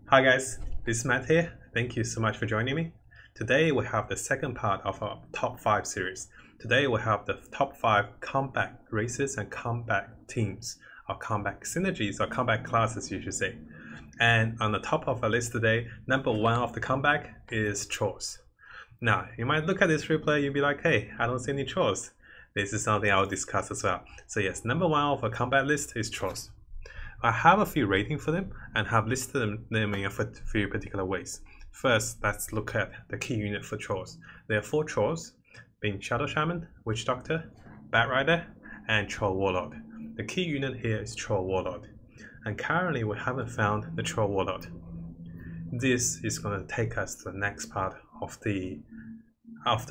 Hi guys, this is Matt here. Thank you so much for joining me. Today we have the second part of our top 5 series. Today we have the top 5 combat races and combat teams, or combat synergies, or combat classes you should say. And on the top of our list today, number 1 of the combat is chores. Now, you might look at this replay, you'll be like, hey, I don't see any chores. This is something I will discuss as well. So yes, number 1 of a combat list is chores. I have a few ratings for them and have listed them in a few particular ways. First, let's look at the key unit for chores. There are 4 chores, being Shadow Shaman, Witch Doctor, Bat Rider, and Troll Warlord. The key unit here is Troll Warlord, and currently we haven't found the Troll Warlord. This is going to take us to the next part of the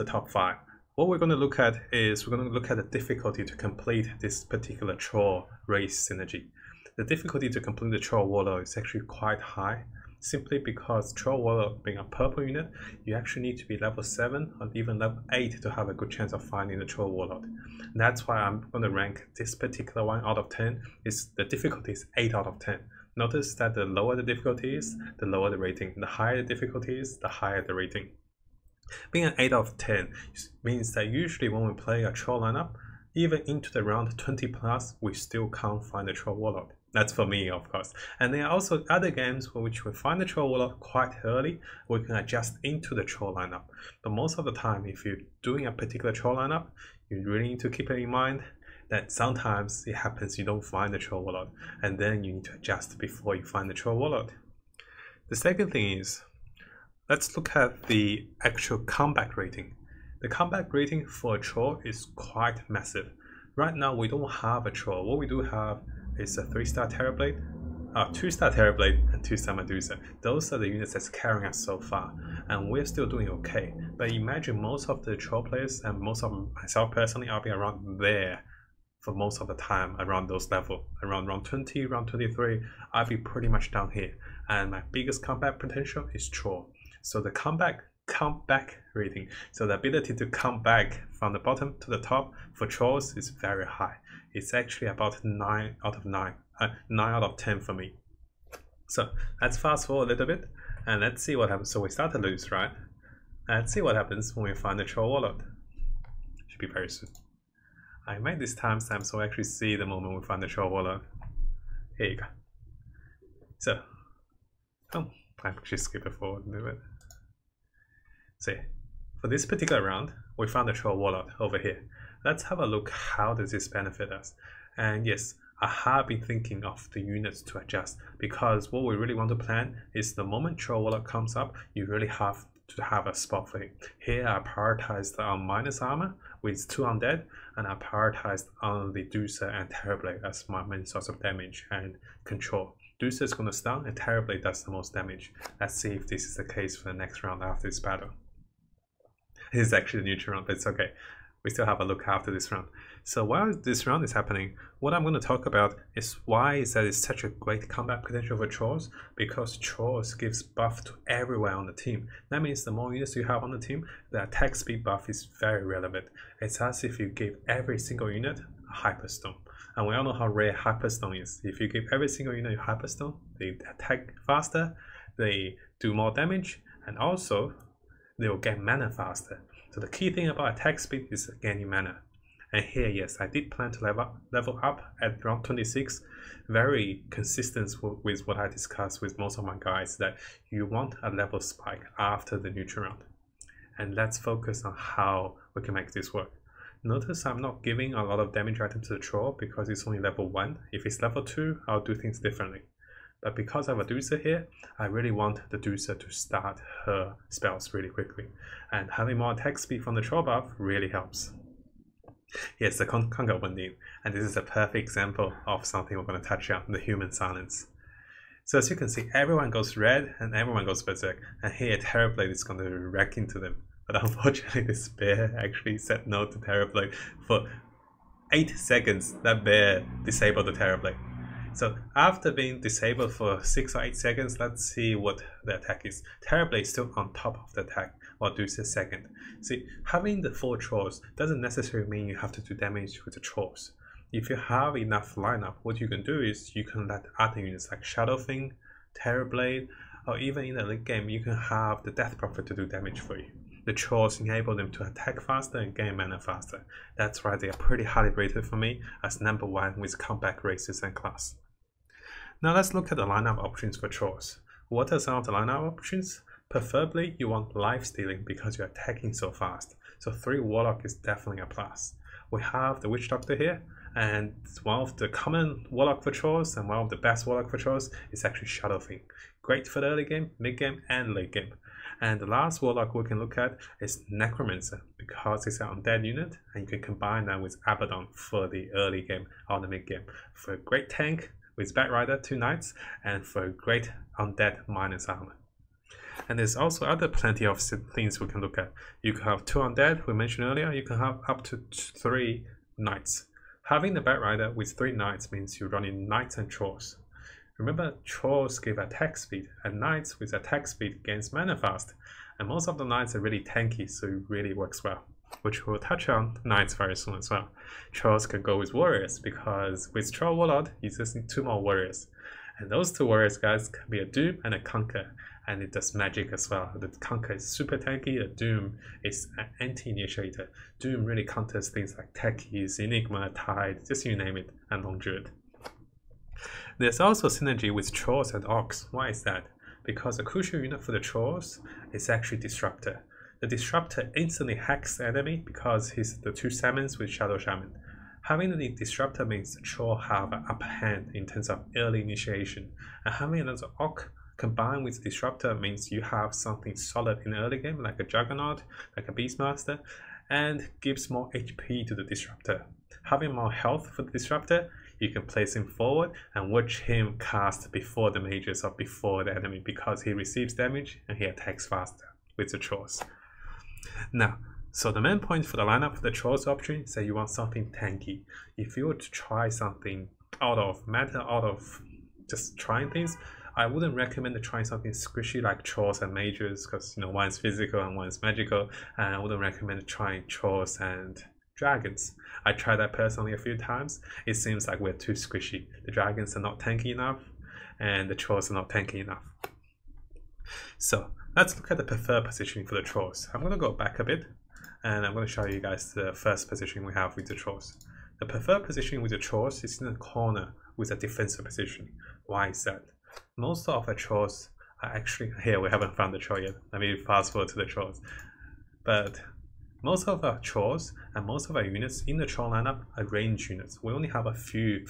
top 5. What we're going to look at is we're going to look at the difficulty to complete this particular Troll race synergy. The difficulty to complete the Troll Warlord is actually quite high, simply because Troll Warlord being a purple unit, you actually need to be level 7 or even level 8 to have a good chance of finding the Troll Warlord. And that's why I'm going to rank this particular one out of 10. The difficulty is 8 out of 10. Notice that the lower the difficulty is, the lower the rating. The higher the difficulty is, the higher the rating. Being an 8 out of 10 means that usually when we play a Troll lineup, even into the round 20 plus, we still can't find the Troll Warlord. That's for me, of course. And there are also other games for which we find the Troll Warlord quite early. We can adjust into the Troll lineup. But most of the time, if you're doing a particular Troll lineup, you really need to keep it in mind that sometimes it happens you don't find the Troll Warlord, and then you need to adjust before you find the Troll Warlord. The second thing is, let's look at the actual combat rating. The combat rating for a Troll is quite massive. Right now, we don't have a Troll. What we do have is a 3-star Terrorblade, 2-star Terrorblade, and 2-star Medusa. Those are the units that's carrying us so far, and we're still doing okay. But imagine most of the Troll players, and most of myself personally, I'll be around there for most of the time, around those levels. Around round 20, round 23, I'll be pretty much down here. And my biggest combat potential is Troll. So the comeback rating, so the ability to come back from the bottom to the top for Trolls is very high. It's actually about 9 out of 10 for me. So let's fast forward a little bit and let's see what happens. So we start to lose, right? Let's see what happens when we find the Troll Warlord. Should be very soon. I made this timestamp so I actually see the moment we find the Troll Warlord. Here you go. So, I actually skip it forward a little bit. So for this particular round, we found the Troll Warlord over here. Let's have a look how does this benefit us. And yes, I have been thinking of the units to adjust, because what we really want to plan is the moment Troll Warlord comes up, you really have to have a spot for it. Here I prioritized on minus armor with 2 undead, and I prioritized on the Deucer and Terrorblade as my main source of damage and control. Deucer is going to stun and Terrorblade does the most damage. Let's see if this is the case for the next round after this battle. This is actually the neutral round, but it's okay. We still have a look after this round. So while this round is happening, what I'm going to talk about is why is that it's such a great combat potential for Trolls, because Trolls gives buff to everywhere on the team. That means the more units you have on the team, the attack speed buff is very relevant. It's as if you give every single unit a Hyperstone. And we all know how rare Hyperstone is. If you give every single unit a Hyperstone, they attack faster, they do more damage, and also they will get mana faster. So the key thing about attack speed is gaining mana. And here, yes, I did plan to level up at round 26. Very consistent with what I discussed with most of my guys, that you want a level spike after the neutral round. And let's focus on how we can make this work. Notice I'm not giving a lot of damage items to the Troll because it's only level 1. If it's level 2, I'll do things differently. But because I have a Deucer here, I really want the Deucer to start her spells really quickly. And having more attack speed from the Troll buff really helps. Yes, the Conga went in, and this is a perfect example of something we're going to touch on, the human silence. So as you can see, everyone goes red and everyone goes berserk, and here Terrorblade is going to wreck into them. But unfortunately, this bear actually said no to Terrorblade. For 8 seconds, that bear disabled the Terrorblade. So after being disabled for 6 or 8 seconds, let's see what the attack is. Terrorblade is still on top of the attack, while Deuce is second. See, having the 4 Trolls doesn't necessarily mean you have to do damage with the Trolls. If you have enough lineup, what you can do is you can let other units like Shadowfang, Terrorblade, or even in the late game, you can have the Death Prophet to do damage for you. The Trolls enable them to attack faster and gain mana faster. That's why they are pretty highly rated for me as #1 with combat races and class. Now let's look at the lineup options for Trolls. What are some of the lineup options? Preferably you want life stealing because you're attacking so fast. So 3 Warlock is definitely a plus. We have the Witch Doctor here, and one of the common Warlock for Trolls and one of the best Warlock for Trolls is actually Shadow Fiend. Great for the early game, mid game, and late game. And the last Warlock we can look at is Necromancer, because it's an undead unit and you can combine that with Abaddon for the early game or the mid game. For a great tank with Bat Rider, 2 Knights, and for a great undead minus armor. And there's also other plenty of things we can look at. You can have 2 undead, we mentioned earlier, you can have up to 3 Knights. Having the Bat Rider with 3 Knights means you're running Knights and Trolls. Remember, Trolls give attack speed, and Knights with attack speed gains mana fast. And most of the Knights are really tanky, so it really works well. Which we'll touch on Knights very soon as well. Trolls can go with Warriors, because with Troll Warlord, you just need 2 more Warriors. And those 2 Warriors, guys, can be a Doom and a Conquer. And it does magic as well. The Conquer is super tanky, the Doom is an anti-initiator. Doom really counters things like Techies, Enigma, Tide, just you name it, and Long Druid. There's also synergy with Trolls and Orcs. Why is that? Because a crucial unit for the Trolls is actually Disruptor. The Disruptor instantly hacks the enemy because he's the 2 Summons with Shadow Shaman. Having the Disruptor means the Troll have an upper hand in terms of early initiation. And having another Orc combined with Disruptor means you have something solid in the early game, like a Juggernaut, like a Beastmaster, and gives more HP to the Disruptor. Having more health for the Disruptor, you can place him forward and watch him cast before the mages or before the enemy because he receives damage and he attacks faster with the Trolls. Now, so the main point for the lineup for the Trolls option is that you want something tanky. If you were to try something out of meta, out of just trying things, I wouldn't recommend trying something squishy like Trolls and Mages because one's physical and one's magical, and I wouldn't recommend trying Trolls and Dragons. I tried that personally a few times. It seems like we're too squishy. The Dragons are not tanky enough and the Trolls are not tanky enough. So let's look at the preferred positioning for the Trolls. I'm going to go back a bit and I'm going to show you guys the first position we have with the Trolls. The preferred positioning with the Trolls is in the corner with a defensive positioning. Why is that? Most of the Trolls are actually here. We haven't found the Troll yet. Let me fast forward to the Trolls. But most of our Trolls and most of our units in the Troll lineup are range units. We only have a few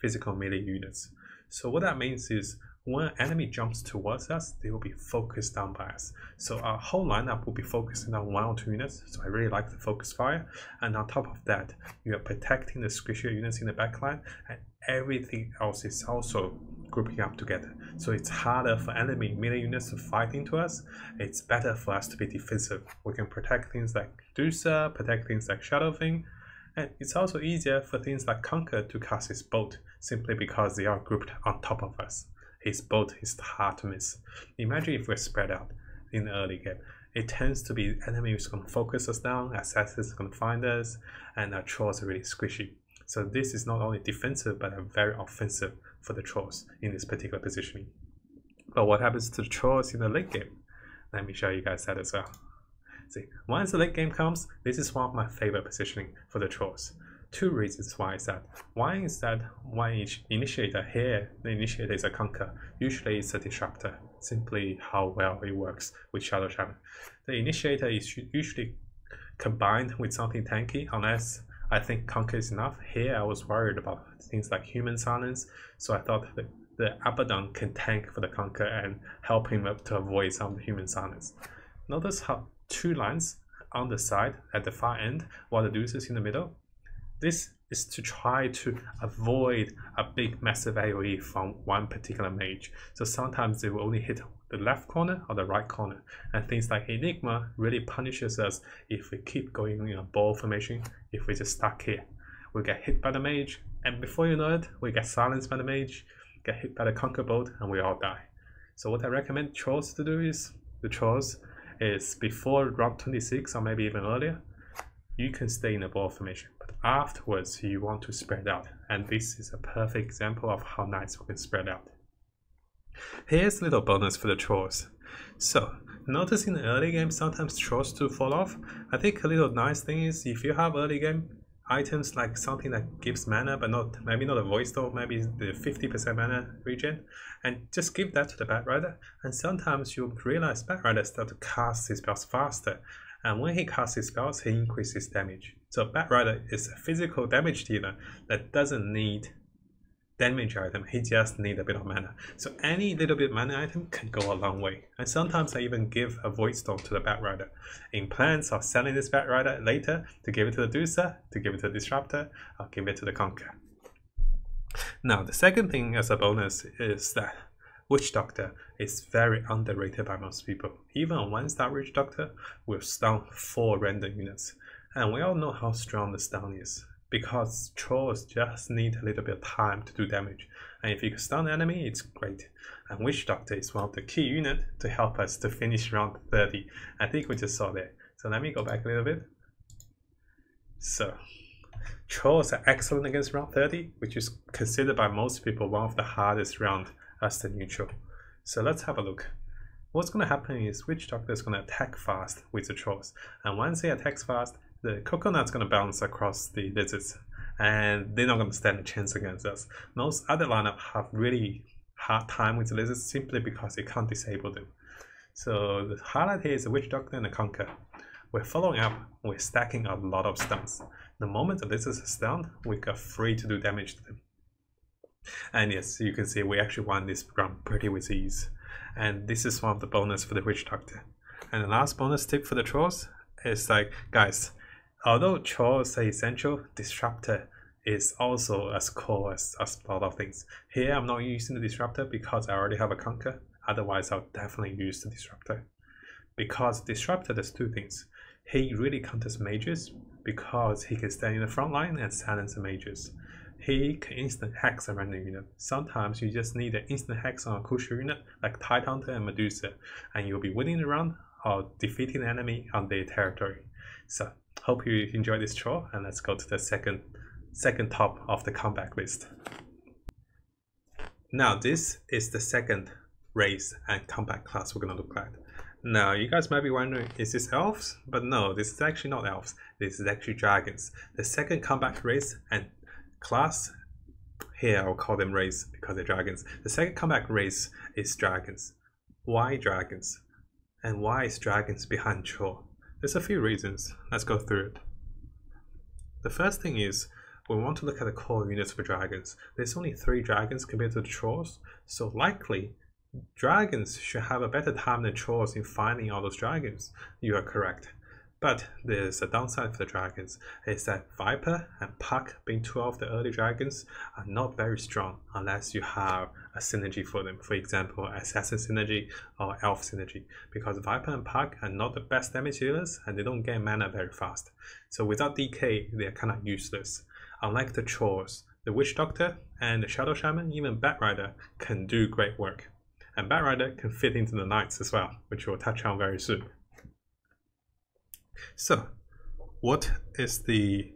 physical melee units. So what that means is when an enemy jumps towards us, they will be focused down by us. So our whole lineup will be focusing on 1 or 2 units. So I really like the focus fire. And on top of that, you are protecting the squishier units in the backline, and everything else is also grouping up together. So it's harder for enemy melee units to fight into us. It's better for us to be defensive. We can protect things like Medusa, protect things like Shadow Fiend, and it's also easier for things like Conquer to cast his bolt simply because they are grouped on top of us. His bolt is hard to miss. Imagine if we're spread out in the early game. It tends to be enemy is going to focus us down, assassins is going to find us, and our Trolls are really squishy. So this is not only defensive but very offensive for the Trolls in this particular positioning. But what happens to the Trolls in the late game? Let me show you guys that as well. See, once the late game comes, this is one of my favorite positioning for the Trolls. 2 reasons why is that. One is that one initiator here, the initiator is a Conquer. Usually it's a Disruptor, simply how well it works with Shadow Shaman. The initiator is usually combined with something tanky unless I think Conquer is enough. Here I was worried about things like Human Silence, so I thought that the Abaddon can tank for the Conquer and help him up to avoid some of the Human Silence. Notice how 2 lines on the side at the far end while the Deuce is in the middle. This is to try to avoid a big massive AoE from one particular mage. So sometimes they will only hit the left corner or the right corner. And things like Enigma really punishes us if we keep going in a ball formation. If we just stuck here, we get hit by the mage, and before you know it, we get silenced by the mage, get hit by the Conquer Bolt, and we all die. So what I recommend Trolls to do is, before round 26 or maybe even earlier, you can stay in a ball formation. But afterwards, you want to spread out. And this is a perfect example of how nice we can spread out. Here's a little bonus for the trolls. So, notice in the early game sometimes trolls do fall off. I think a little nice thing is if you have early game items like something that gives mana but maybe not a voice though, maybe the 50% mana regen, and just give that to the Bat Rider, and sometimes you'll realize Bat Rider start to cast his spells faster, and when he casts his spells he increases damage. So Bat Rider is a physical damage dealer that doesn't need damage item, he just needs a bit of mana. So any little bit mana item can go a long way. And sometimes I even give a Void Stone to the Bat Rider in plans of selling this Bat Rider later to give it to the Deucer, to give it to the Disruptor, or give it to the Conqueror. Now the second thing as a bonus is that Witch Doctor is very underrated by most people. Even a 1-star Witch Doctor will stun 4 random units. And we all know how strong the stun is, because trolls just need a little bit of time to do damage. And if you can stun the enemy, it's great. And Witch Doctor is one of the key units to help us to finish round 30. I think we just saw that. So let me go back a little bit. So, trolls are excellent against round 30, which is considered by most people one of the hardest round as the neutral. So let's have a look. What's going to happen is Witch Doctor is going to attack fast with the trolls. And once he attacks fast, the coconut's going to bounce across the lizards, and they're not going to stand a chance against us. Most other lineup have really hard time with the lizards simply because they can't disable them. So the highlight here is the Witch Doctor and the Conqueror. We're following up, we're stacking a lot of stuns. The moment the lizards are stunned, we got free to do damage to them. And yes, you can see we actually won this round pretty with ease. And this is one of the bonus for the Witch Doctor. And the last bonus tip for the trolls is like, guys, although trolls are essential, Disruptor is also as core as a lot of things. Here I'm not using the Disruptor because I already have a Conqueror, otherwise I'll definitely use the Disruptor. Because Disruptor does 2 things. He really counters mages because he can stand in the front line and silence the mages. He can instant hex a random unit. Sometimes you just need an instant hex on a crucial unit like Tidehunter and Medusa, and you'll be winning the round or defeating the enemy on their territory. So hope you enjoyed this troll, and let's go to the second top of the comeback list. Now this is the second race and combat class we're going to look at. Now you guys might be wondering, is this elves? But no, this is actually not elves, this is actually dragons. The second combat race and class, here I'll call them race because they're dragons. The second combat race is dragons. Why dragons? And why is dragons behind troll? There's a few reasons. Let's go through it. The first thing is we want to look at the core units for dragons. There's only 3 dragons compared to the trolls, so likely dragons should have a better time than trolls in finding all those dragons. You are correct. But there's a downside for the dragons, is that Viper and Puck, being 2 of the early dragons, are not very strong unless you have a synergy for them. For example, Assassin synergy or Elf synergy, because Viper and Puck are not the best damage dealers and they don't gain mana very fast. So without DK, they're kind of useless. Unlike the trolls, the Witch Doctor and the Shadow Shaman, even Bat Rider can do great work. And Bat Rider can fit into the Knights as well, which we'll touch on very soon. So, what is the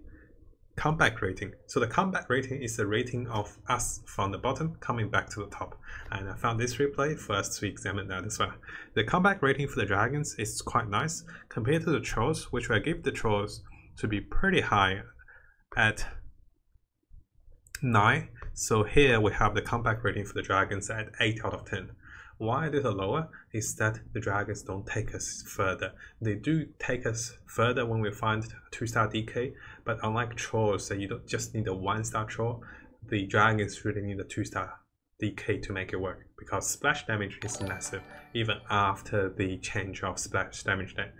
comeback rating? So the comeback rating is the rating of us from the bottom coming back to the top. And I found this replay for us to examine that as well. The comeback rating for the dragons is quite nice compared to the trolls, which I give the trolls to be pretty high at 9. So here we have the comeback rating for the dragons at 8 out of 10. Why it is lower is that the dragons don't take us further. They do take us further when we find 2-star DK, but unlike trolls that you don't just need a 1-star troll, the dragons really need a 2-star DK to make it work, because splash damage is massive even after the change of splash damage that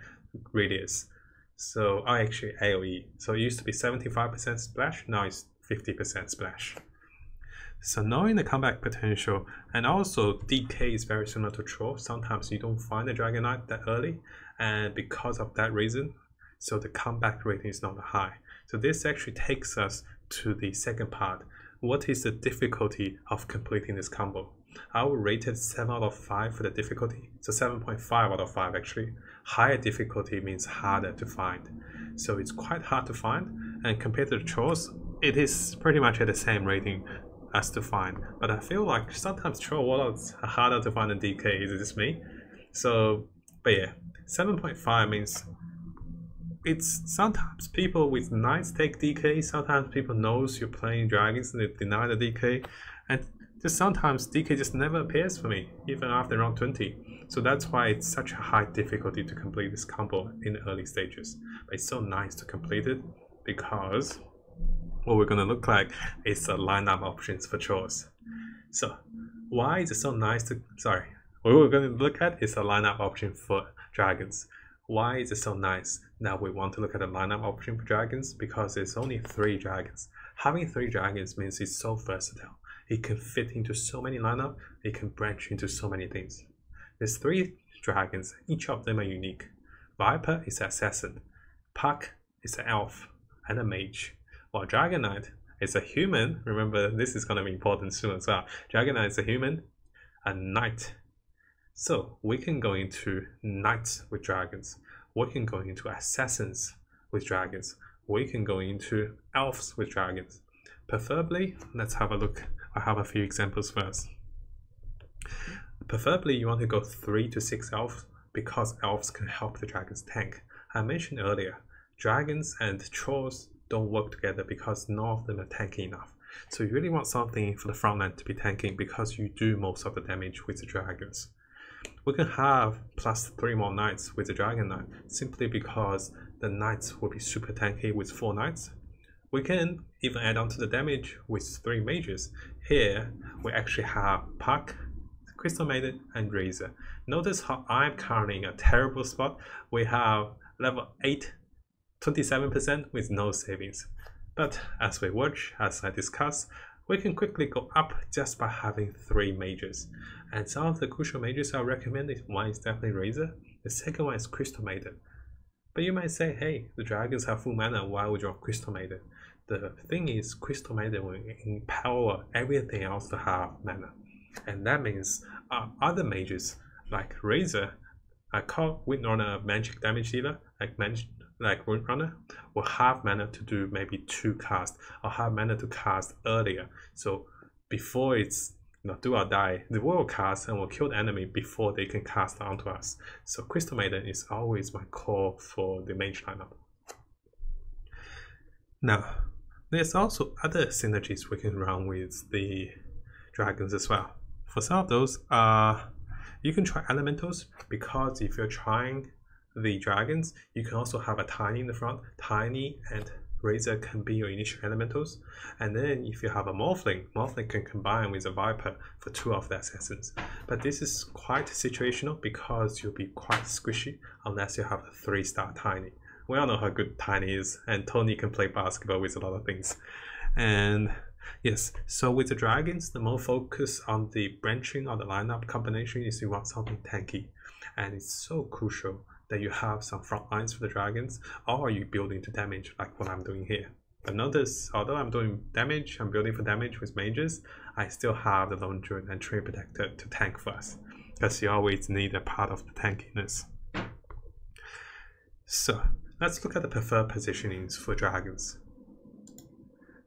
really is. So actually AoE. So it used to be 75% splash, now it's 50% splash. So knowing the comeback potential, and also DK is very similar to troll. Sometimes you don't find the Dragon Knight that early, and because of that reason, so the comeback rating is not high. So this actually takes us to the second part. What is the difficulty of completing this combo? I will rate it 7 out of 5 for the difficulty. So 7.5 out of 5 actually. Higher difficulty means harder to find. So it's quite hard to find, and compared to the trolls, it is pretty much at the same rating. as to find, but I feel like sometimes troll warlords are harder to find than DK. Is it just me? So, but yeah, 7.5 means it's sometimes people with knights take DK, sometimes people knows you're playing dragons and they deny the DK, and just sometimes DK just never appears for me, even after round 20. So that's why it's such a high difficulty to complete this combo in the early stages. But it's so nice to complete it because what we're gonna look like is the lineup options for trolls. So why is it so nice to, what we're gonna look at is the lineup option for dragons. Why is it so nice that we want to look at the lineup option for dragons? Because there's only 3 dragons. Having 3 dragons means it's so versatile. It can fit into so many lineup, it can branch into so many things. There's 3 dragons, each of them are unique. Viper is an assassin, Puck is an elf, and a mage. While Dragon Knight is a human, remember this is going to be important soon as well. Dragon Knight is a human, a knight. So we can go into knights with dragons, we can go into assassins with dragons, we can go into elves with dragons. Preferably, let's have a look. I have a few examples first. Preferably you want to go 3 to 6 elves because elves can help the dragons tank. I mentioned earlier, dragons and trolls don't work together because none of them are tanky enough. So you really want something for the front line to be tanking because you do most of the damage with the dragons. We can have plus 3 more knights with the Dragon Knight simply because the knights will be super tanky with 4 knights. We can even add on to the damage with 3 mages. Here we actually have Puck, Crystal Maiden and Razor. Notice how I'm currently in a terrible spot. We have level 8, 27% with no savings. But as we watch, as I discuss, we can quickly go up just by having 3 mages. And some of the crucial mages I recommend is one is definitely Razor, the second one is Crystal Maiden. But you might say, hey, the dragons have full mana, why would you drop Crystal Maiden? The thing is, Crystal Maiden will empower everything else to have mana. And that means other mages like Razor, I call Windrunner magic damage dealer, like Windrunner, will have mana to do maybe 2 casts or have mana to cast earlier. So before it's do or die, they will cast and will kill the enemy before they can cast onto us. So Crystal Maiden is always my call for the mage lineup. Now, there's also other synergies we can run with the dragons as well. For some of those, you can try elementals, because if you're trying the dragons, you can also have a Tiny in the front. Tiny and Razor can be your initial elementals, and then if you have a Morphling, Morphling can combine with a Viper for 2 of the assassins. But this is quite situational because you'll be quite squishy unless you have a 3-star Tiny. We all know how good Tiny is, and Tony can play basketball with a lot of things. And yes, so with the dragons, the more focus on the branching or the lineup combination is you want something tanky, and it's so crucial that you have some front lines for the dragons, or you build into damage like what I'm doing here. But notice, although I'm doing damage, I'm building for damage with mages, I still have the Lone Druid and Tree Protector to tank for us, because you always need a part of the tankiness. So let's look at the preferred positionings for dragons.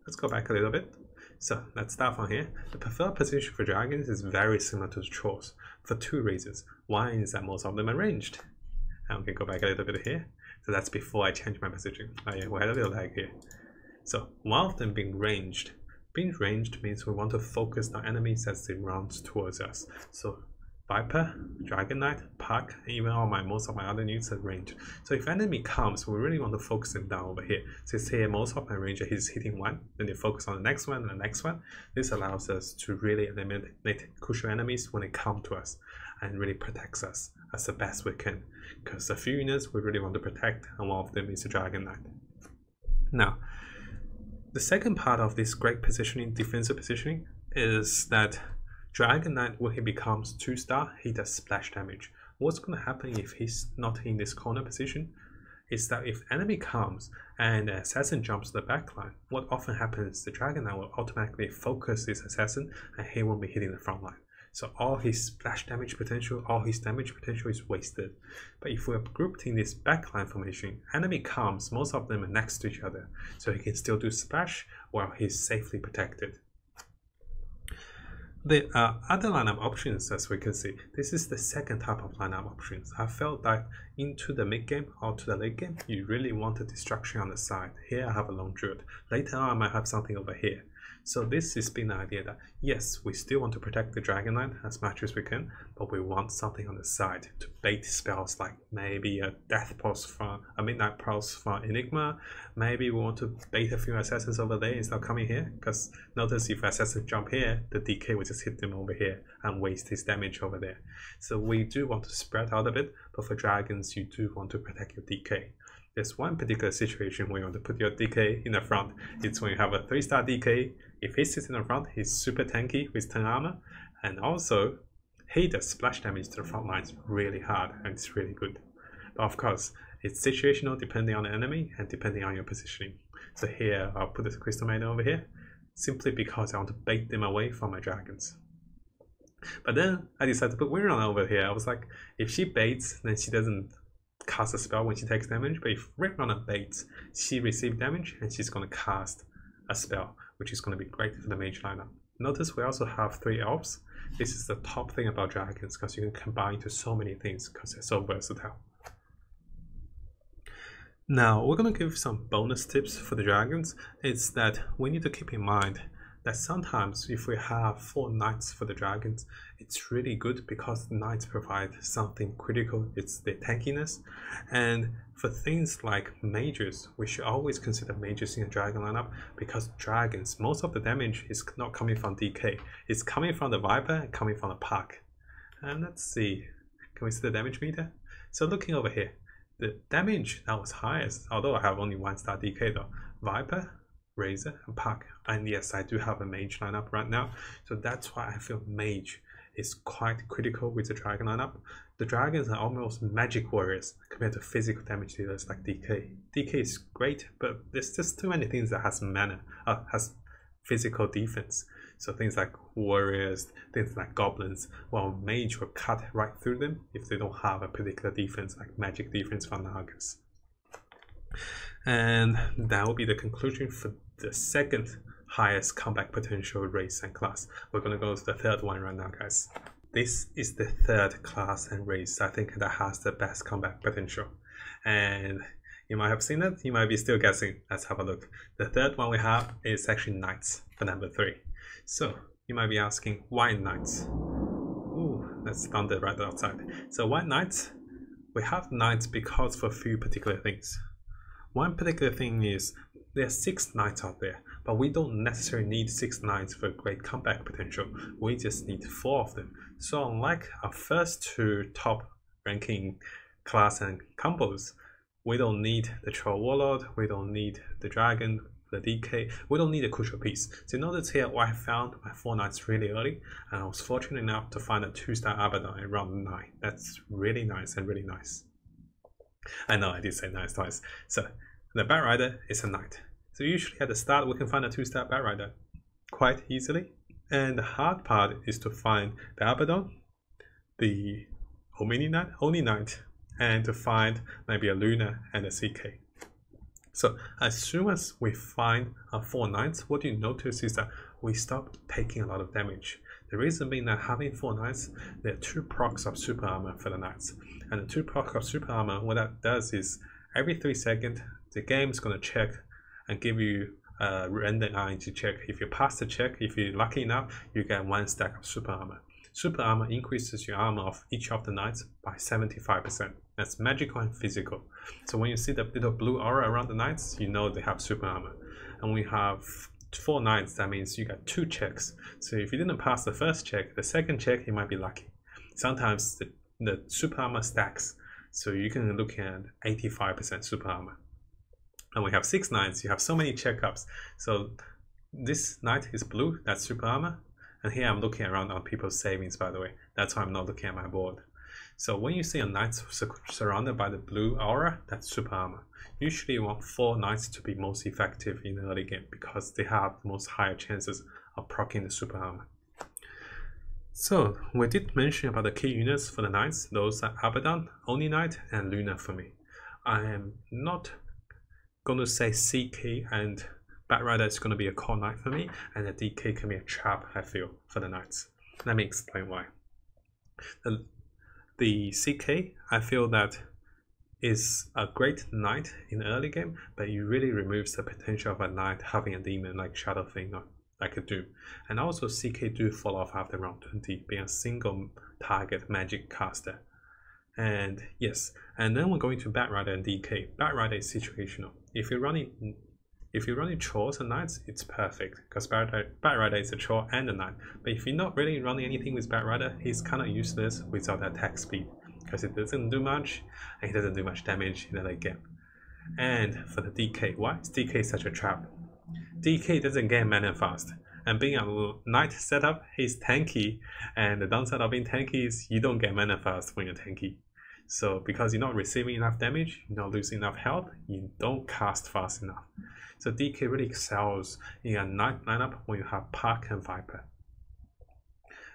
Let's go back a little bit. So let's start from here. The preferred position for dragons is very similar to the trolls for 2 reasons. One is that most of them are ranged. And we can go back a little bit here. So that's before I change my position. Oh yeah, we had a little lag here. So one of them being ranged. Being ranged means we want to focus on enemies as they run towards us. So Viper, Dragon Knight, Puck, even most of my other units are ranged. So if enemy comes, we really want to focus them down over here. So say most of my ranger is hitting 1, then they focus on the next one and the next one. This allows us to really eliminate crucial enemies when they come to us, and really protects us as the best we can. Because a few units we really want to protect, and one of them is the Dragon Knight. Now, the second part of this great positioning, defensive positioning, is that Dragon Knight, when he becomes 2-star, he does splash damage. What's going to happen if he's not in this corner position is that if enemy comes and the assassin jumps to the backline, what often happens is the Dragon Knight will automatically focus his assassin and he won't be hitting the front line. So all his splash damage potential, all his damage potential is wasted. But if we're grouped in this backline formation, enemy comes, most of them are next to each other, so he can still do splash while he's safely protected. There are other lineup options, as we can see. This is the second type of lineup options. I felt that into the mid game or to the late game, you really want a destruction on the side. Here I have a long druid. Later on I might have something over here. So this has been the idea that yes, we still want to protect the Dragon Knight as much as we can, but we want something on the side to bait spells like maybe a Death Pulse from a Midnight Pulse from Enigma. Maybe we want to bait a few assassins over there instead of coming here, because notice if assassins jump here, the DK will just hit them over here and waste his damage over there. So we do want to spread out a bit, but for dragons you do want to protect your DK. There's one particular situation where you want to put your DK in the front. It's when you have a 3-star DK. If he sits in the front, he's super tanky with 10 armor, and also he does splash damage to the front lines really hard, and it's really good. But of course, it's situational depending on the enemy and depending on your positioning. So here I'll put the Crystal Maiden over here, simply because I want to bait them away from my dragons. But then I decided to put Wiron over here. I was like, if she baits, then she doesn't cast a spell when she takes damage, but if Red Runner baits, she receives damage and she's going to cast a spell, which is going to be great for the mage lineup. Notice we also have 3 elves. This is the top thing about dragons, because you can combine into so many things because they're so versatile. Now we're going to give some bonus tips for the dragons. It's that we need to keep in mind that sometimes if we have 4 knights for the dragons, it's really good because the knights provide something critical. It's the tankiness. And for things like mages, we should always consider mages in a dragon lineup, because dragons, most of the damage is not coming from DK. It's coming from the Viper and coming from the Puck. And let's see, can we see the damage meter? So looking over here, the damage that was highest, although I have only 1-star DK though, Viper, Razor and Puck. And yes, I do have a mage lineup right now, so that's why I feel mage is quite critical with the dragon lineup. The dragons are almost magic warriors compared to physical damage dealers like DK. DK is great, but there's just too many things that has mana, has physical defense. So things like warriors, things like goblins, well, mage will cut right through them if they don't have a particular defense like magic defense from Nagas. And that will be the conclusion for the second highest comeback potential race and class. We're going to go to the third one right now, guys. This is the third class and race I think that has the best comeback potential. And you might have seen it, you might be still guessing. Let's have a look. The third one we have is actually knights for number 3. So you might be asking, why knights? Ooh, that's thunder right outside. So why knights? We have knights because for a few particular things. One particular thing is there are 6 knights out there, but we don't necessarily need 6 knights for great comeback potential. We just need 4 of them. So unlike our first 2 top ranking class and combos, we don't need the Troll Warlord, we don't need the Dragon, the DK, we don't need a crucial piece. So notice here I found my 4 knights really early, and I was fortunate enough to find a 2-star Abaddon in round 9. That's really nice and really nice. I know I did say nice twice. So the Bat Rider is a knight. So usually at the start we can find a 2-star Bat Rider quite easily. And the hard part is to find the Abaddon, the Omni Knight, and to find maybe a Luna and a CK. So as soon as we find our 4 knights, what you notice is that we stop taking a lot of damage. The reason being that having 4 knights, there are 2 procs of super armor for the knights. And the 2 procs of super armor, what that does is every 3 seconds, the game is going to check and give you a random ING check. If you pass the check, if you're lucky enough, you get 1 stack of super armor. Super armor increases your armor of each of the knights by 75%. That's magical and physical. So when you see the little blue aura around the knights, you know they have super armor. And we have 4 knights, that means you got 2 checks. So if you didn't pass the first check, the second check, you might be lucky. Sometimes the super armor stacks, so you can look at 85% super armor. And we have 6 knights, you have so many checkups. So this knight is blue, that's super armor. And here I'm looking around on people's savings, by the way. That's why I'm not looking at my board. So when you see a knight surrounded by the blue aura, that's super armor. Usually you want 4 knights to be most effective in the early game because they have the most higher chances of proccing the super armor. So we did mention about the key units for the knights. Those are Abaddon, Oni Knight, and Luna for me. I am not going to say CK and Batrider is going to be a core knight for me, and the DK can be a trap, I feel, for the knights. Let me explain why. The CK, I feel that is a great knight in the early game, but it really removes the potential of a knight having a demon like Shadow Thing or like a Doom. And also CK do fall off after round 20, being a single target magic caster. And yes, and then we're going to Batrider and DK. Batrider is situational. If you're running chores and knights, it's perfect because Batrider is a chore and a knight. But if you're not really running anything with Batrider, he's kind of useless without attack speed because it doesn't do much and he doesn't do much damage in the late game. And for the DK, why is DK such a trap? DK doesn't gain mana fast, and being a knight setup, he's tanky, and the downside of being tanky is you don't get mana fast when you're tanky. So because you're not receiving enough damage, you're not losing enough health, you don't cast fast enough. So DK really excels in a knight lineup when you have Park and Viper.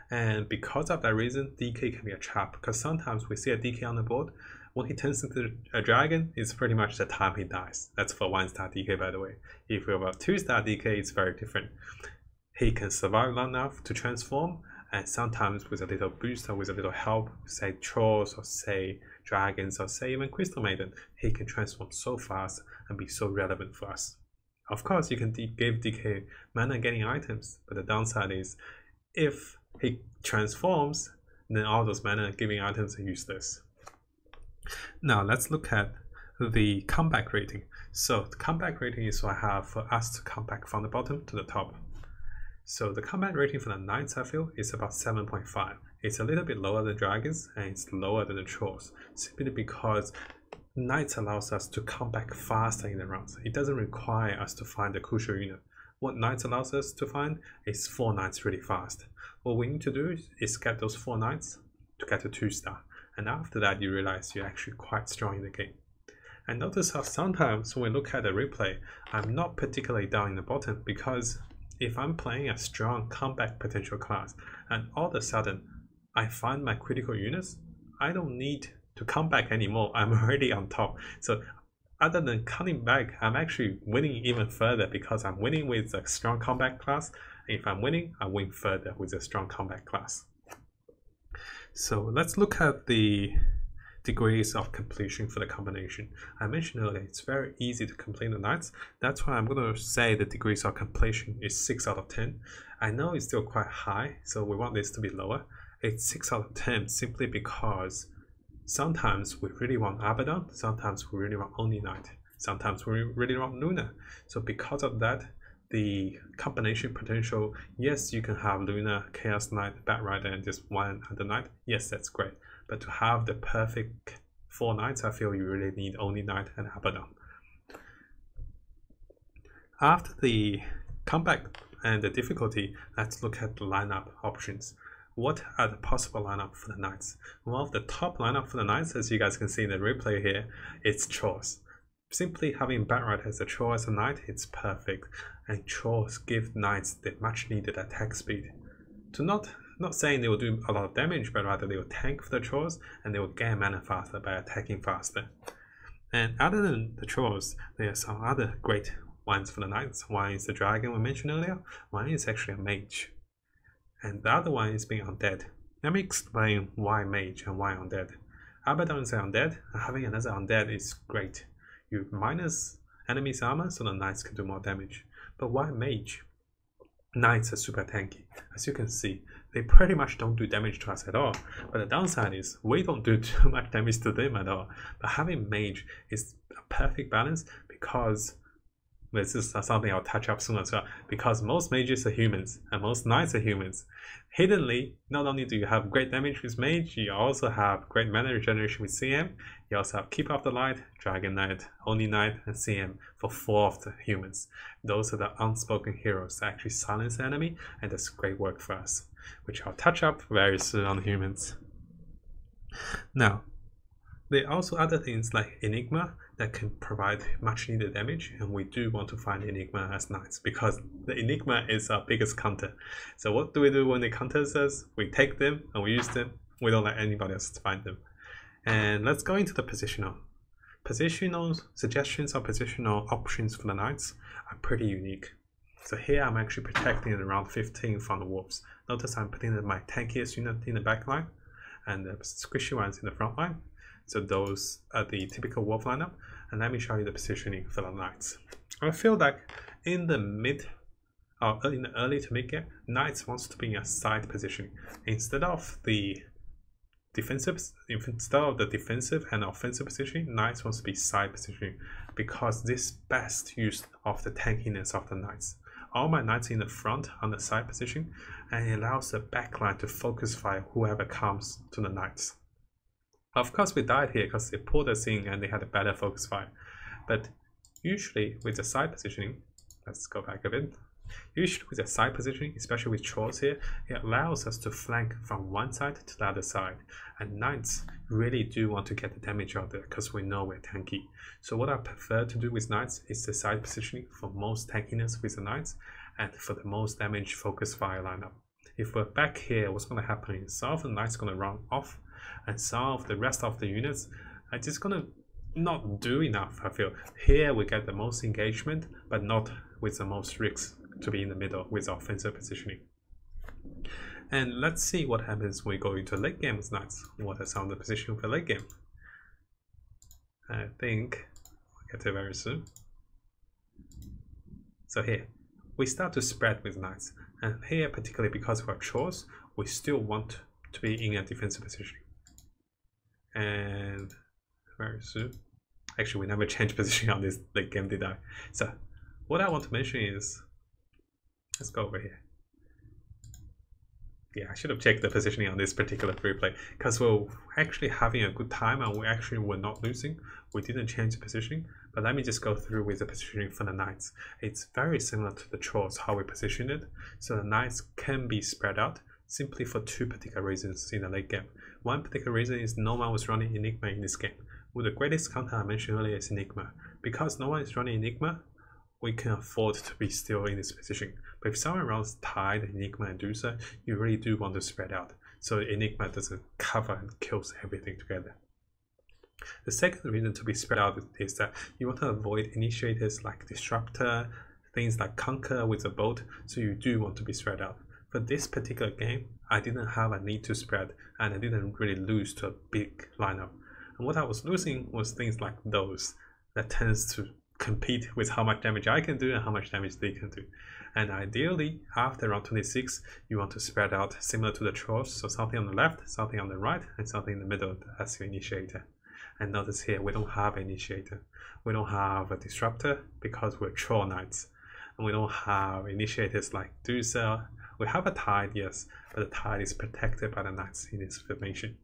And because of that reason, DK can be a trap, because sometimes we see a DK on the board, when he turns into a dragon, it's pretty much the time he dies. That's for 1-star DK, by the way. If you're about 2-star DK, it's very different. He can survive long enough to transform, and sometimes with a little boost or with a little help, say trolls or say dragons or say even Crystal Maiden, he can transform so fast and be so relevant for us. Of course, you can give DK mana getting items, but the downside is if he transforms, then all those mana giving items are useless. Now let's look at the comeback rating. So the comeback rating is what I have for us to come back from the bottom to the top. So the comeback rating for the knights, I feel, is about 7.5. It's a little bit lower than dragons and it's lower than the trolls, simply because knights allows us to come back faster in the rounds. It doesn't require us to find the crucial unit. What knights allows us to find is 4 knights really fast. What we need to do is get those 4 knights to get to 2-star. And after that, you realize you're actually quite strong in the game. And notice how sometimes when we look at the replay, I'm not particularly down in the bottom, because if I'm playing a strong comeback potential class and all of a sudden I find my critical units, I don't need to come back anymore. I'm already on top. So other than coming back, I'm actually winning even further because I'm winning with a strong comeback class. And if I'm winning, I win further with a strong comeback class. So let's look at the degrees of completion for the combination. I mentioned earlier, it's very easy to complete the knights. That's why I'm going to say the degrees of completion is 6 out of 10. I know it's still quite high, so we want this to be lower. It's 6 out of 10 simply because sometimes we really want Abaddon, sometimes we really want only Knight, sometimes we really want Luna. So because of that, the combination potential, yes, you can have Luna, Chaos Knight, Batrider, and just one other Knight. Yes, that's great. But to have the perfect 4 Knights, I feel you really need only Knight and Abaddon. After the comeback and the difficulty, let's look at the lineup options. What are the possible lineup for the Knights? One of the top lineup for the Knights, as you guys can see in the replay here, it's Chores. Simply having Batrider as a Chore as a Knight, it's perfect. And Chores give Knights the much needed attack speed. To not saying they will do a lot of damage, but rather they will tank for the Chores and they will gain mana faster by attacking faster. And other than the Chores, there are some other great ones for the Knights. One is the Dragon we mentioned earlier, one is actually a Mage. And the other one is being Undead. Let me explain why Mage and why Undead. Abaddon is Undead, and having another Undead is great. You minus enemy's armor so the Knights can do more damage. But why Mage? Knights are super tanky. As you can see, they pretty much don't do damage to us at all. But the downside is we don't do too much damage to them at all. But having Mage is a perfect balance because this is something I'll touch up soon as well. Because most mages are humans and most knights are humans. Hiddenly, not only do you have great damage with Mage, you also have great mana regeneration with CM. You also have Keeper of the Light, Dragon Knight, Only Knight, and CM for 4 of the humans. Those are the unspoken heroes that actually silence the enemy, and that's great work for us, which I'll touch up very soon on humans. Now, there are also other things like Enigma that can provide much needed damage, and we do want to find Enigma as Knights because the Enigma is our biggest counter. So what do we do when they counter us? We take them and we use them. We don't let anybody else find them. And let's go into the positional. Positional suggestions or positional options for the knights are pretty unique. So here I'm actually protecting around 15 from the wolves. Notice I'm putting my tankiest unit in the back line and the squishy ones in the front line. So those are the typical wolf lineup. And let me show you the positioning for the knights. I feel like in the mid or in the early to mid game, knights wants to be in a side positioning instead of the defensive and offensive positioning. Knights wants to be side positioning because this best use of the tankiness of the knights. All my knights in the front on the side position, and it allows the backline to focus fire whoever comes to the knights. Of course, we died here because they pulled us in and they had a better focus fire. But usually with the side positioning, let's go back a bit. Usually with the side positioning, especially with trolls here, it allows us to flank from one side to the other side. And knights really do want to get the damage out there because we know we're tanky. So what I prefer to do with knights is the side positioning for most tankiness with the knights and for the most damage focus fire lineup. If we're back here, what's going to happen is some of the knights going to run off and some of the rest of the units are just going to not do enough, I feel. Here we get the most engagement, but not with the most risks to be in the middle with offensive positioning. And let's see what happens when we go into late game with knights. What are some of the positioning for late game? I think we'll get to it very soon. So here, we start to spread with knights. And here, particularly because we're trolls, we still want to be in a defensive positioning. And very soon. Actually, we never changed position on this late game, did I? So what I want to mention is, let's go over here. Yeah, I should have checked the positioning on this particular replay because we're actually having a good time and we actually were not losing. We didn't change the positioning, but let me just go through with the positioning for the knights. It's very similar to the trolls, how we position it. So the knights can be spread out simply for two particular reasons in the late game. One particular reason is no one was running Enigma in this game. Well, the greatest counter I mentioned earlier is Enigma. Because no one is running Enigma, we can afford to be still in this position. But if someone runs Tide, Enigma, and Dota, you really do want to spread out. So Enigma doesn't cover and kills everything together. The second reason to be spread out is that you want to avoid initiators like Disruptor, things like Conquer with a boat, so you do want to be spread out. For this particular game, I didn't have a need to spread, and I didn't really lose to a big lineup. And what I was losing was things like those that tends to compete with how much damage I can do and how much damage they can do. And ideally, after round 26, you want to spread out similar to the trolls, so something on the left, something on the right, and something in the middle as your initiator. And notice here, we don't have an initiator. We don't have a disruptor because we're troll knights. And we don't have initiators like Dusa. We have a Tide, yes, but the Tide is protected by the knights in this formation.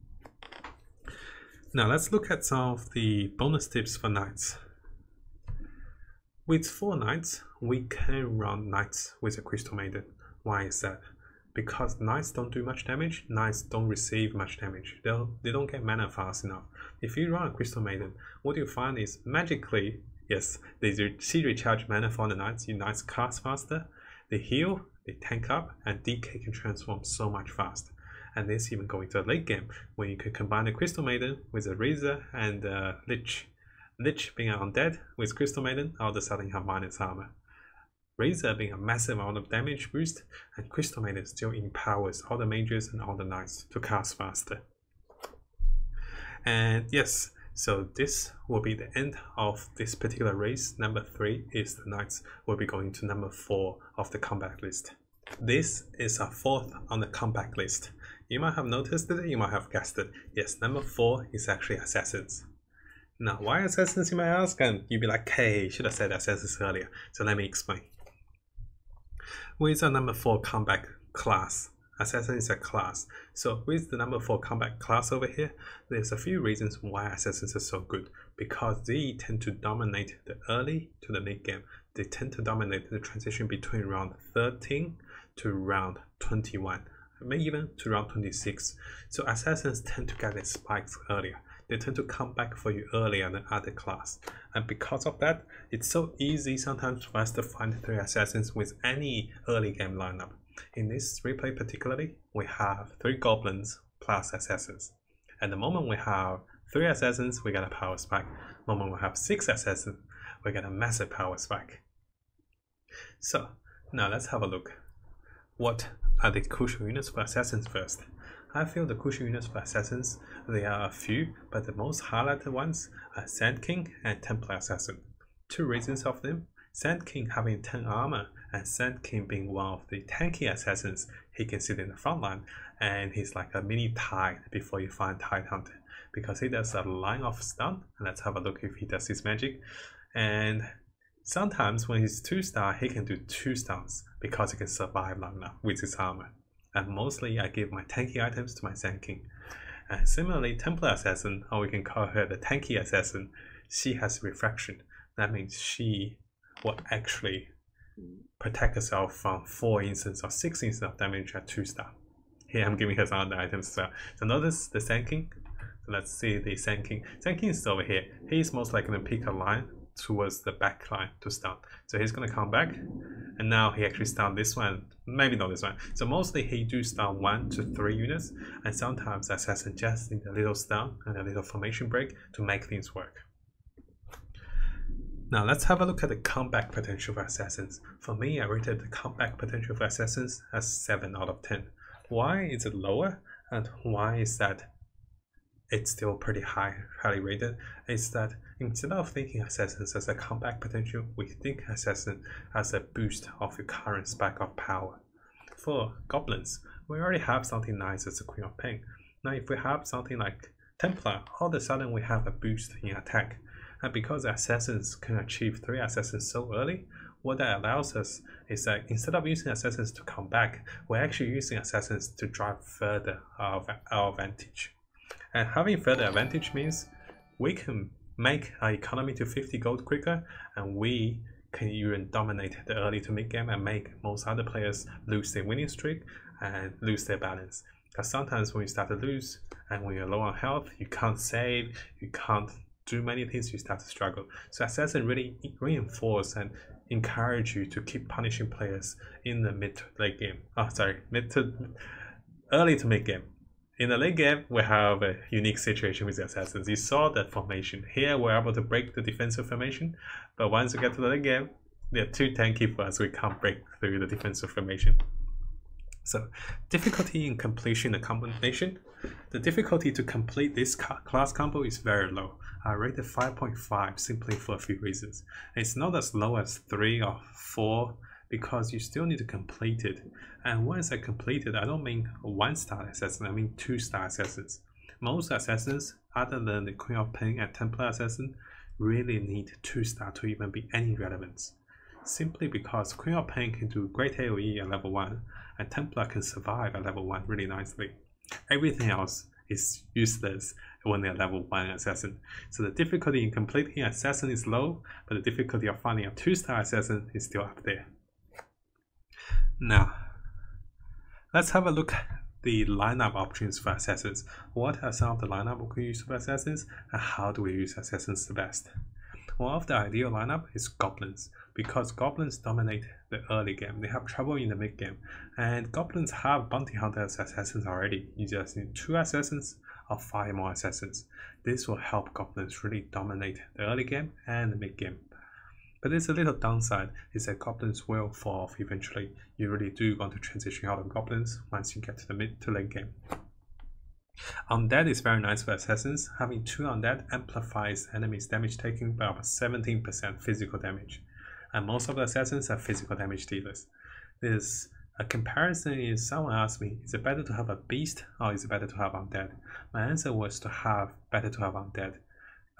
Now let's look at some of the bonus tips for knights. With 4 knights, we can run knights with a Crystal Maiden. Why is that? Because knights don't do much damage, knights don't receive much damage. They don't get mana fast enough. If you run a Crystal Maiden, what you find is magically, yes, they see recharge mana for the knights, your knights cast faster, they heal, they tank up, and DK can transform so much faster. And this even going to a late game, where you can combine a Crystal Maiden with a Razor and a Lich. Lich being an undead with Crystal Maiden, all of a sudden you have minus armor. Razor being a massive amount of damage boost, and Crystal Maiden still empowers all the mages and all the knights to cast faster. And yes, so this will be the end of this particular race. Number 3 is the knights. We'll be going to number 4 of the comeback list. This is our 4th on the comeback list. You might have noticed it, you might have guessed it. Yes, number 4 is actually assassins. Now, why assassins, you might ask? And you'd be like, hey, should have said assassins earlier. So let me explain. With our number 4 combat class, assassin is a class. So with the number 4 combat class over here, there's a few reasons why assassins are so good. Because they tend to dominate the early to the late game. They tend to dominate the transition between round 13 to round 21. Maybe even to round 26. So assassins tend to get their spikes earlier. They tend to come back for you earlier than other class. And because of that, it's so easy sometimes for us to find 3 assassins with any early game lineup. In this replay particularly, we have 3 goblins plus assassins. At the moment we have 3 assassins, we get a power spike. Moment we have 6 assassins, we get a massive power spike. So now let's have a look. What are the crucial units for assassins first? I feel the crucial units for assassins, there are a few, but the most highlighted ones are Sand King and Templar Assassin. 2 reasons of them: Sand King having 10 armor, and Sand King being one of the tanky assassins. He can sit in the front line, and he's like a mini Tide before you find Tide Hunter, because he does a line of stun, and let's have a look if he does his magic. And sometimes when he's 2-star, he can do 2 stuns because he can survive long enough with his armor. And mostly I give my tanky items to my Sand King. And similarly, Templar Assassin, or we can call her the tanky assassin, she has refraction. That means she will actually protect herself from 4 instances or 6 instances of damage at 2-star. Here I'm giving her some other items as well. So notice the Sand King. So let's see the Sand King. Sand King is over here. He's most likely going to pick a line towards the back line to stun. So he's going to come back, and now he actually stun this one, maybe not this one. So mostly he do stun 1 to 3 units, and sometimes assassin just need a little stun and a little formation break to make things work. Now let's have a look at the comeback potential for assassins. For me, I rated the comeback potential for assassins as 7 out of 10. Why is it lower, and why is that it's still pretty highly rated? Is that instead of thinking assassins as a comeback potential, we think assassin as a boost of your current spike of power. For goblins, we already have something nice as a Queen of Pain. Now if we have something like Templar, all of a sudden we have a boost in attack. And because assassins can achieve 3 assassins so early, what that allows us is that instead of using assassins to come back, we're actually using assassins to drive further our advantage. And having further advantage means we can make our economy to 50 gold quicker, and we can even dominate the early to mid game and make most other players lose their winning streak and lose their balance. Because sometimes when you start to lose and when you're low on health, you can't save, you can't do many things, you start to struggle. So assassin really reinforce and encourage you to keep punishing players in the mid to late game. Early to mid game. In the late game, we have a unique situation with the assassins. You saw that formation. Here, we're able to break the defensive formation, but once we get to the late game, they're too tanky for us. We can't break through the defensive formation. So, difficulty in completion the combination. The difficulty to complete this class combo is very low. I rated 5.5 simply for a few reasons. It's not as low as 3 or 4, because you still need to complete it. And once I complete it, I don't mean a 1-star assassin, I mean 2-star assassins. Most assassins, other than the Queen of Pain and Templar Assassin, really need 2-star to even be any relevance. Simply because Queen of Pain can do great AoE at level 1, and Templar can survive at level 1 really nicely. Everything else is useless when they're level 1 assassin. So the difficulty in completing assassin is low, but the difficulty of finding a 2-star assassin is still up there. Now, let's have a look at the lineup options for assassins. What are some of the lineup we can use for assassins, and how do we use assassins the best? One of the ideal lineup is goblins, because goblins dominate the early game. They have trouble in the mid game, and goblins have bounty hunters assassins already. You just need 2 assassins or 5 more assassins. This will help goblins really dominate the early game and the mid game. But there's a little downside, is that goblins will fall off eventually. You really do want to transition out of goblins once you get to the mid to late game. Undead is very nice for assassins. Having 2 undead amplifies enemies' damage taken by about 17% physical damage. And most of the assassins are physical damage dealers. There's a comparison is someone asked me, is it better to have a beast or is it better to have undead? My answer was to have better to have undead.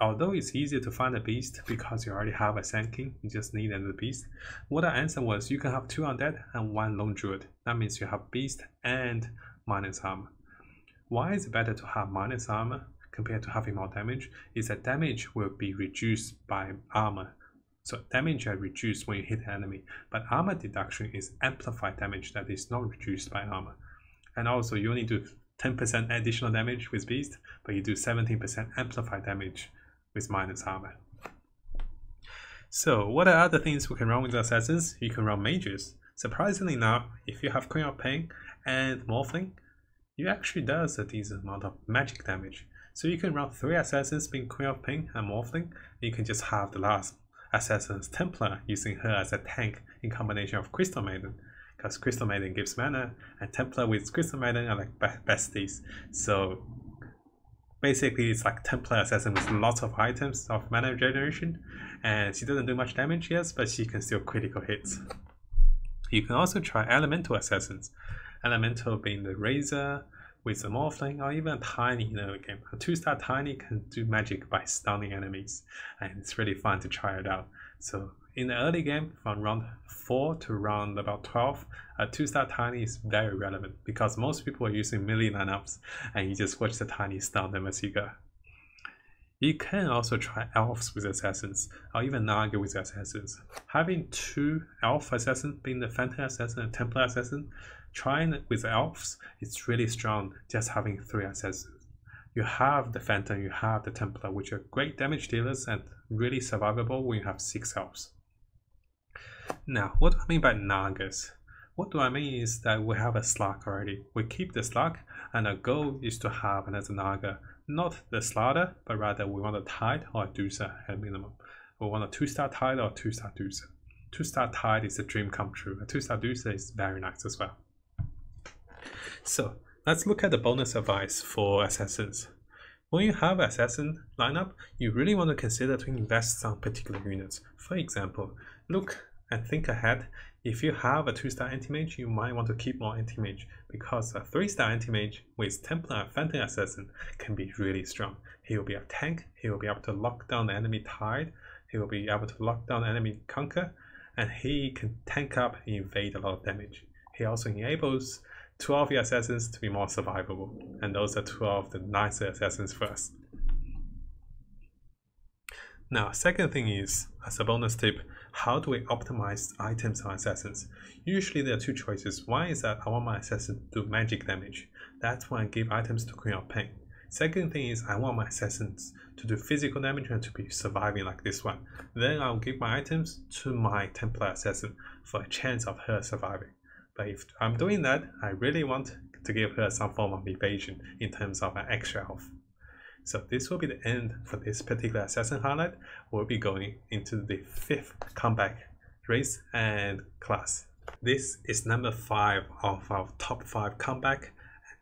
Although it's easier to find a beast because you already have a Sand King, you just need another beast. What I answered was you can have 2 undead and 1 lone druid. That means you have beast and minus armor. Why is it better to have minus armor compared to having more damage? Is that damage will be reduced by armor. So damage are reduced when you hit the enemy, but armor deduction is amplified damage that is not reduced by armor. And also you only do 10% additional damage with beast, but you do 17% amplified damage with minus armor. So what are other things we can run with assassins? You can run mages. Surprisingly now, if you have Queen of Pain and Morphling, you actually does a decent amount of magic damage. So you can run 3 assassins being Queen of Pain and Morphling. You can just have the last assassin as Templar, using her as a tank in combination of Crystal Maiden, because Crystal Maiden gives mana and Templar with Crystal Maiden are like besties. So basically it's like Templar assassin with lots of items of mana generation, and she doesn't do much damage, yes, but she can still critical hits. You can also try Elemental assassins. Elemental being the Razor with the Morphling, or even a Tiny in early game. A 2-star Tiny can do magic by stunning enemies, and it's really fun to try it out. So in the early game, from round 4 to round about 12, a 2-star Tiny is very relevant because most people are using melee lineups, and you just watch the Tiny stun them as you go. You can also try Elves with Assassins, or even Naga with Assassins. Having 2 Elf Assassins, being the Phantom Assassin and Templar Assassin, trying it with Elves, it's really strong just having 3 Assassins. You have the Phantom, you have the Templar, which are great damage dealers and really survivable when you have 6 Elves. Now, what do I mean by Nagas? What do I mean is that we have a Slug already. We keep the Slug, and our goal is to have another Naga. Not the Slaughter, but rather we want a Tide or a Deucer at minimum. We want a 2-star Tide or a 2-star Deucer. 2-star Tide is a dream come true. A 2-star Deucer is very nice as well. So let's look at the bonus advice for Assassins. When you have Assassin lineup, you really want to consider to invest on particular units. For example, look and think ahead. If you have a 2-star Anti-Mage, you might want to keep more Anti-Mage, because a 3-star Anti-Mage with Templar and Phantom Assassin can be really strong. He will be a tank, he will be able to lock down the enemy Tide, he will be able to lock down the enemy Conquer, and he can tank up and evade a lot of damage. He also enables 2 of your Assassins to be more survivable, and those are 2 of the nicer Assassins first. Now, second thing is, as a bonus tip, how do we optimize items on Assassins? Usually there are 2 choices. One is that I want my Assassin to do magic damage. That's when I give items to Queen of Pain. Second thing is I want my Assassins to do physical damage and to be surviving like this one. Then I'll give my items to my Templar Assassin for a chance of her surviving. But if I'm doing that, I really want to give her some form of evasion in terms of an extra health. So this will be the end for this particular Assassin highlight. We'll be going into the 5th comeback race and class. This is number 5 of our top 5 comeback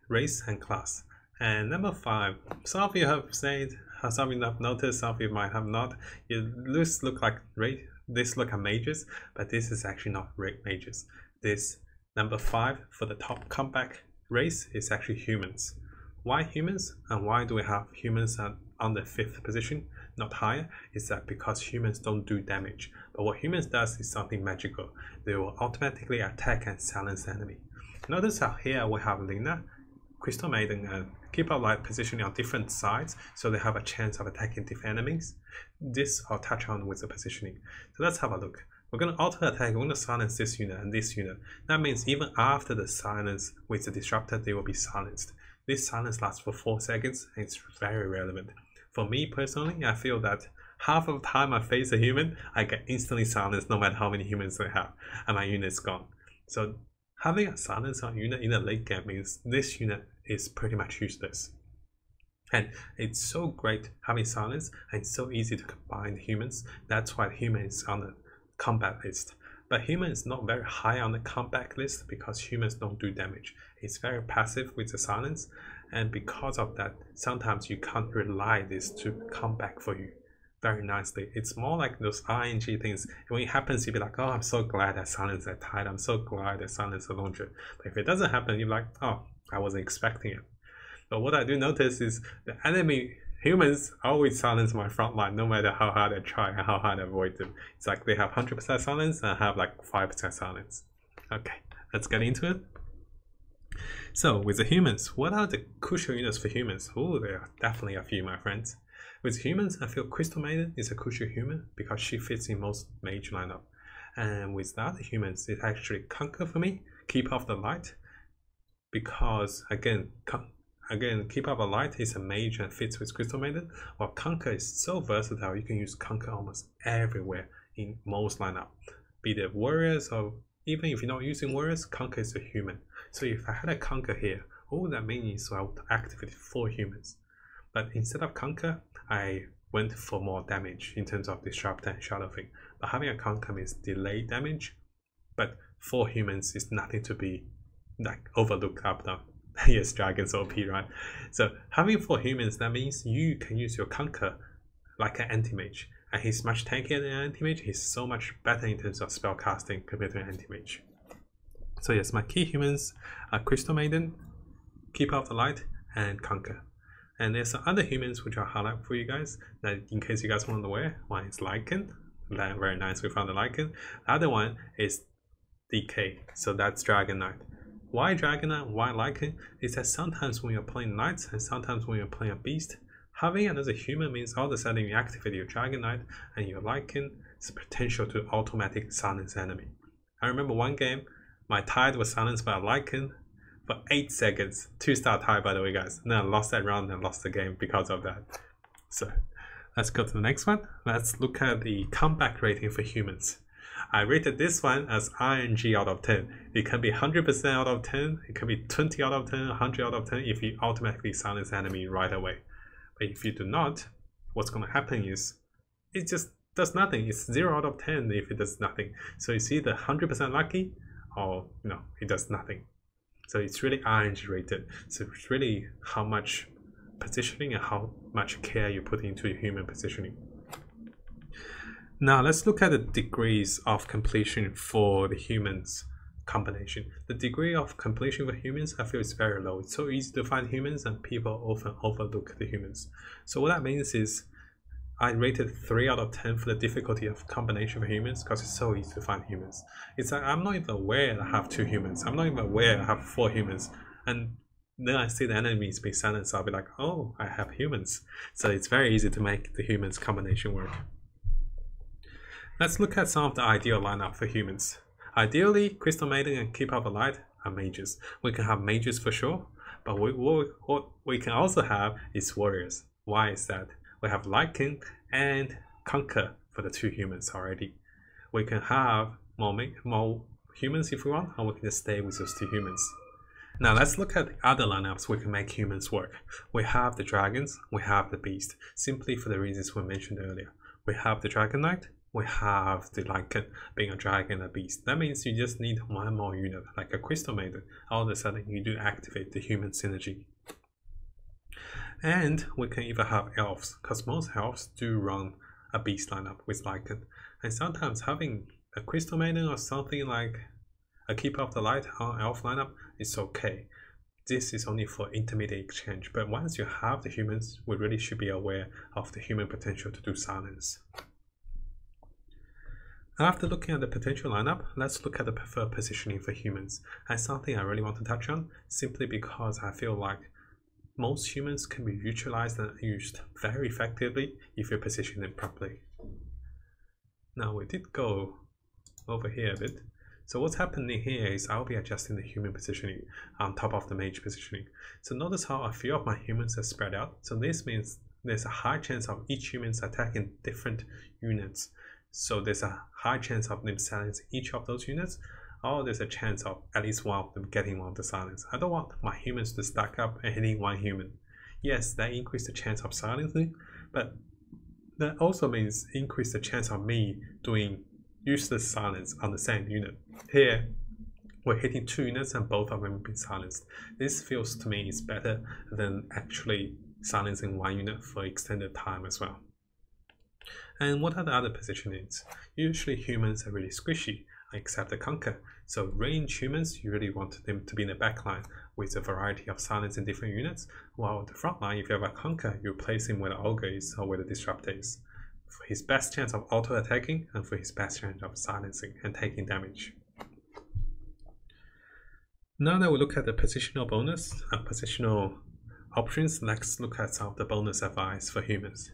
race and class. And number 5, some of you have said, some of you have noticed, some of you might have not. This look like mages, but this is actually not mages. This number 5 for the top comeback race is actually humans. Why humans, and why do we have humans on the 5th position, not higher? Is that because humans don't do damage, but what humans does is something magical. They will automatically attack and silence the enemy. Notice how here we have Lina, Crystal Maiden, and Keep Our Light positioning on different sides, so they have a chance of attacking different enemies. This I'll touch on with the positioning. So let's have a look. We're going to auto attack, we're going to silence this unit and this unit. That means even after the silence with the disruptor, they will be silenced. This silence lasts for 4 seconds, and it's very relevant. For me personally, I feel that half of the time I face a human, I get instantly silenced no matter how many humans I have, and my unit's gone. So having a silence on unit in the late game means this unit is pretty much useless. And it's so great having silence, and it's so easy to combine humans. That's why human is on the combat list. But human is not very high on the comeback list because humans don't do damage. It's very passive with the silence, and because of that, sometimes you can't rely this to come back for you very nicely. It's more like those RNG things. When it happens, you'll be like, oh, I'm so glad I silenced that Tide. I'm so glad I silenced the launcher. But if it doesn't happen, you're like, oh, I wasn't expecting it. But what I do notice is the enemy humans always silence my front line, no matter how hard I try and how hard I avoid them. It's like they have 100% silence and I have like 5% silence. Okay, let's get into it. So with the humans, what are the crucial units for humans? Oh, there are definitely a few, my friends. With humans, I feel Crystal Maiden is a crucial human because she fits in most mage lineup. And with the other humans, it actually Conquer for me, Keep Off the Light, because again, Keep Up a Light is a mage and fits with Crystal Maiden, while Conquer is so versatile, you can use Conquer almost everywhere in most lineup. Be it warriors, or even if you're not using warriors, Conquer is a human. So if I had a Conquer here, all that means is I would activate 4 humans. But instead of Conquer, I went for more damage in terms of Disrupt and Shadow Thing. But having a Conquer means delayed damage, but for humans it's nothing to be like overlooked up down. Yes, Dragon's OP, right? So having 4 humans, that means you can use your Conquer like an anti-mage, and he's much tankier than an anti-mage. He's so much better in terms of spell casting compared to an anti-mage. So yes, my key humans are Crystal Maiden, Keeper of the Light, and Conquer. And there's some other humans which I'll highlight for you guys, that in case you guys want to wear. One is Lycan, very nice, we found the Lycan. The other one is DK, so that's Dragon Knight. Why Dragon Knight, why Lycan? Is that sometimes when you're playing Knights and sometimes when you're playing a Beast, having another human means all of a sudden you activate your Dragon Knight and your Lycan's potential to automatic silence enemy. I remember one game, my Tide was silenced by a Lycan for 8 seconds. 2-star tie, by the way, guys. And then I lost that round and lost the game because of that. So let's go to the next one. Let's look at the comeback rating for humans. I rated this one as ING out of 10. It can be 100% out of 10, it can be 20 out of 10, 100 out of 10 if you automatically silence the enemy right away. But if you do not, what's going to happen is it just does nothing. It's 0 out of 10 if it does nothing. So it's either 100% lucky or no, it does nothing. So it's really ING rated. So it's really how much positioning and how much care you put into your human positioning. Now let's look at the degrees of completion for the humans combination. The degree of completion for humans, I feel is very low. It's so easy to find humans and people often overlook the humans. So what that means is I rated 3 out of 10 for the difficulty of combination for humans because it's so easy to find humans. It's like I'm not even aware I have 2 humans. I'm not even aware I have 4 humans. And then I see the enemies being silenced, I'll be like, oh, I have humans. So it's very easy to make the humans combination work. Let's look at some of the ideal lineup for humans. Ideally, Crystal Maiden and Keeper of the Light are mages. We can have mages for sure, but what we can also have is warriors. Why is that? We have Lycan and Conquer for the 2 humans already. We can have more humans if we want, or we can just stay with those 2 humans. Now let's look at the other lineups we can make humans work. We have the dragons, we have the beast, simply for the reasons we mentioned earlier. We have the Dragon Knight, we have the Lycan being a dragon and a beast. That means you just need one more unit, like a Crystal Maiden. All of a sudden you do activate the human synergy. And we can even have elves, because most elves do run a beast lineup with Lycan. And sometimes having a Crystal Maiden or something like a Keeper of the Light or elf lineup is okay. This is only for intermediate exchange, but once you have the humans, we really should be aware of the human potential to do silence. After looking at the potential lineup, let's look at the preferred positioning for humans. And something I really want to touch on, simply because I feel like most humans can be utilized and used very effectively if you position them properly. Now we did go over here a bit. So what's happening here is I'll be adjusting the human positioning on top of the mage positioning. So notice how a few of my humans are spread out. So this means there's a high chance of each humans attacking different units. So there's a high chance of them silencing each of those units, or there's a chance of at least one of them getting one of the silence. I don't want my humans to stack up and hitting one human. Yes, that increases the chance of silencing, but that also means increase the chance of me doing useless silence on the same unit. Here, we're hitting 2 units and both of them have been silenced. This feels to me is better than actually silencing 1 unit for extended time as well. And what are the other positionings? Usually humans are really squishy, except the Conquer. So range humans, you really want them to be in the back line with a variety of silence in different units, while the front line, if you have a Conquer, you place him where the Ogre is or where the Disrupt is, for his best chance of auto-attacking and for his best chance of silencing and taking damage. Now that we look at the positional bonus and positional options, let's look at some of the bonus advice for humans.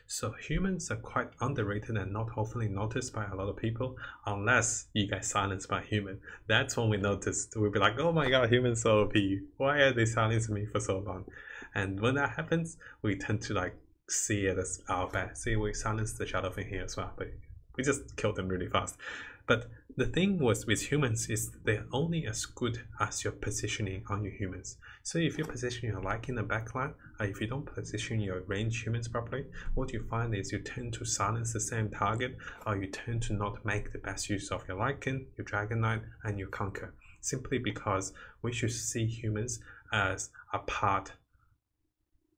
So humans are quite underrated and not often noticed by a lot of people unless you get silenced by a human. That's when we notice. We'll be like, oh my god, humans so OP. Why are they silencing me for so long? And when that happens, we tend to like see it as our bad. See, we silenced the Shadow Thing here as well, but we just killed them really fast. But The thing with humans is they're only as good as your positioning on your humans. So if you position your like in the backline, or if you don't position your range humans properly, what you find is you tend to silence the same target, or you tend to not make the best use of your Lycan, your Dragon Knight, and your Conquer, simply because we should see humans as a part.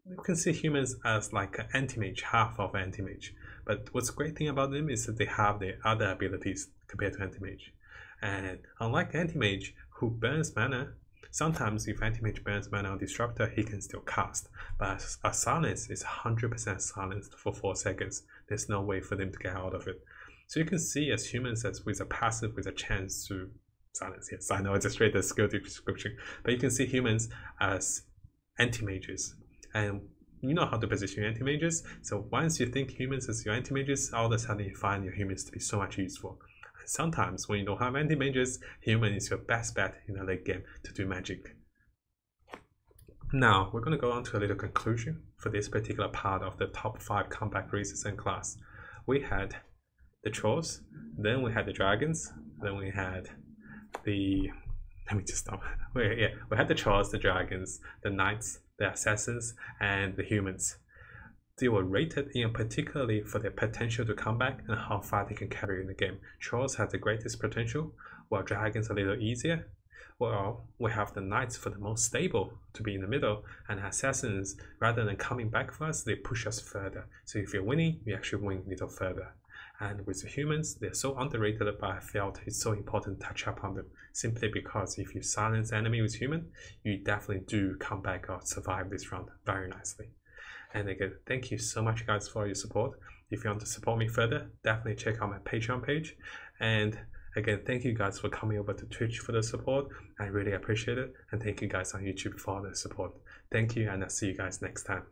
You can see humans as like an anti-mage, half of anti-mage. But what's great thing about them is that they have the other abilities compared to anti-mage. And unlike anti-mage who burns mana, sometimes if anti-mage burns mana on Disruptor, he can still cast. But a silence is 100% silenced for 4 seconds. There's no way for them to get out of it. So you can see as humans as with a passive with a chance to silence. Yes, I know it's a straight skill description, but you can see humans as anti-mages. And you know how to position your anti-mages, so once you think humans as your anti-mages, all of a sudden you find your humans to be so much useful. And sometimes when you don't have anti-mages, human is your best bet in a late game to do magic. Now, we're going to go on to a little conclusion for this particular part of the top 5 combat races and class. We had the trolls, then we had the dragons, then we had the... Let me just stop. We had the trolls, the dragons, the knights, the assassins, and the humans. They were rated in particularly for their potential to come back and how far they can carry in the game. Trolls have the greatest potential, while dragons are a little easier. Well, we have the knights for the most stable to be in the middle, and assassins, rather than coming back for us, they push us further. So if you're winning, you actually win a little further. And with the humans, they're so underrated, but I felt it's so important to touch up on them, simply because if you silence the enemy with human, you definitely do come back or survive this round very nicely. And again, thank you so much guys for your support. If you want to support me further, definitely check out my Patreon page. And again, thank you guys for coming over to Twitch for the support. I really appreciate it. And thank you guys on YouTube for the support. Thank you, and I'll see you guys next time.